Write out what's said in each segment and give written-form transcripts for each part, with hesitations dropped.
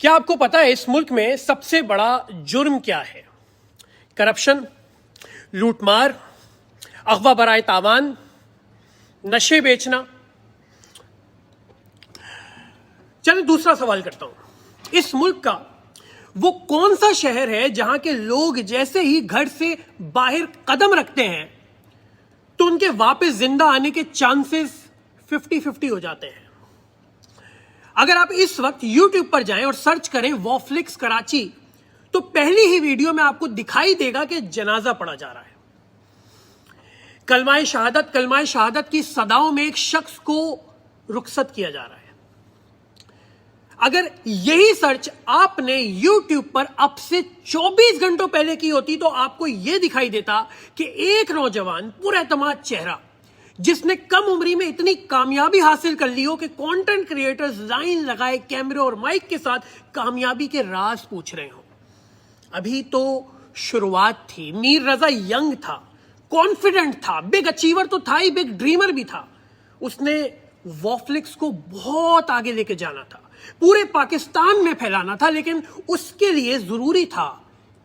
کیا آپ کو پتا ہے اس ملک میں سب سے بڑا جرم کیا ہے؟ کرپشن، لوٹ مار، اغوا برائے تاوان، نشے بیچنا۔ چلیں دوسرا سوال کرتا ہوں، اس ملک کا وہ کون سا شہر ہے جہاں کے لوگ جیسے ہی گھر سے باہر قدم رکھتے ہیں تو ان کے واپس زندہ آنے کے چانسز 50-50 ہو جاتے ہیں؟ اگر آپ اس وقت یوٹیوب پر جائیں اور سرچ کریں وافلکس کراچی تو پہلی ہی ویڈیو میں آپ کو دکھائی دے گا کہ جنازہ پڑھا جا رہا ہے۔ کلمہ شہادت کی صداؤں میں ایک شخص کو رخصت کیا جا رہا ہے۔ اگر یہی سرچ آپ نے یوٹیوب پر اب سے 24 گھنٹوں پہلے کی ہوتی تو آپ کو یہ دکھائی دیتا کہ ایک نوجوان پر اعتماد چہرہ جس نے کم عمری میں اتنی کامیابی حاصل کر لی ہو کہ کانٹینٹ کریٹرز لائن لگائے کیمرے اور مائک کے ساتھ کامیابی کے راز پوچھ رہے ہوں۔ ابھی تو شروعات تھی، میر رضا ینگ تھا، کانفیڈنٹ تھا، بگ اچیور تو تھا ہی، بگ ڈریمر بھی تھا۔ اس نے وافلکس کو بہت آگے لے کے جانا تھا، پورے پاکستان میں پھیلانا تھا، لیکن اس کے لیے ضروری تھا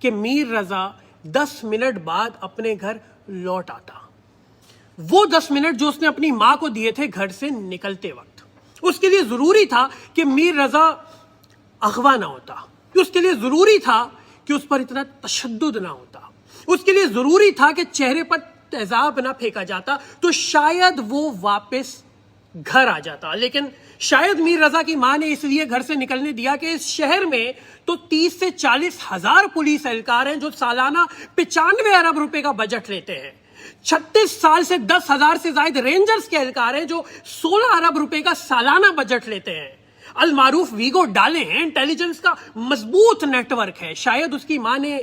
کہ میر رضا 10 منٹ بعد اپنے گھر لوٹ آتا۔ وہ 10 منٹ جو اس نے اپنی ماں کو دیے تھے گھر سے نکلتے وقت، اس کے لیے ضروری تھا کہ میر رضا اغوا نہ ہوتا، اس کے لیے ضروری تھا کہ اس پر اتنا تشدد نہ ہوتا، اس کے لیے ضروری تھا کہ چہرے پر تیزاب نہ پھینکا جاتا، تو شاید وہ واپس گھر آ جاتا۔ لیکن شاید میر رضا کی ماں نے اس لیے گھر سے نکلنے دیا کہ اس شہر میں تو 30 سے 40 ہزار پولیس اہلکار ہیں جو سالانہ 95 ارب روپے کا بجٹ لیتے ہیں۔ 36 سال سے 10,000 سے زائد رینجرز کے اہلکار ہیں جو 16 ارب روپے کا سالانہ بجٹ لیتے ہیں۔ المعروف ویگو ڈالے ہیں، انٹیلیجنس کا مضبوط نیٹ ورک ہے۔ شاید اس کی ماں نے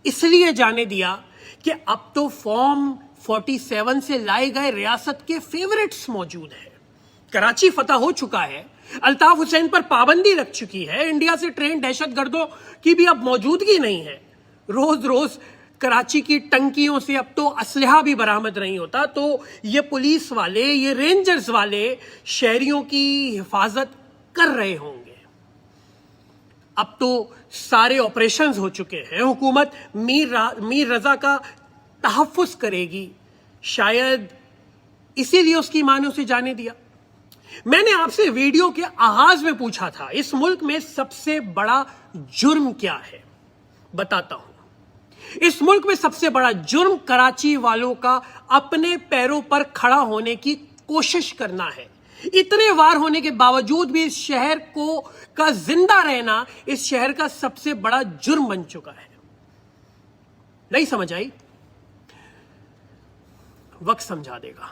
اس لیے جانے دیا کہ اب تو فارم 47 سے لائے گئے ریاست کے فیورٹس موجود ہیں۔ کراچی فتح ہو چکا ہے، الطاف حسین پر پابندی لگ چکی ہے، انڈیا سے ٹرین دہشت گردوں کی بھی اب موجودگی نہیں ہے۔ روز روز کراچی کی ٹنکیوں سے اب تو اسلحہ بھی برآمد نہیں ہوتا، تو یہ پولیس والے، یہ رینجرز والے شہریوں کی حفاظت کر رہے ہوں گے۔ اب تو سارے آپریشنز ہو چکے ہیں، حکومت میر رضا کا تحفظ کرے گی، شاید اسی لیے اس کی ماں نے اسے جانے دیا۔ میں نے آپ سے ویڈیو کے آغاز میں پوچھا تھا اس ملک میں سب سے بڑا جرم کیا ہے؟ بتاتا ہوں۔ اس ملک میں سب سے بڑا جرم کراچی والوں کا اپنے پیروں پر کھڑا ہونے کی کوشش کرنا ہے۔ اتنے وار ہونے کے باوجود بھی اس شہر کا زندہ رہنا اس شہر کا سب سے بڑا جرم بن چکا ہے۔ نہیں سمجھ آئی؟ وقت سمجھا دے گا۔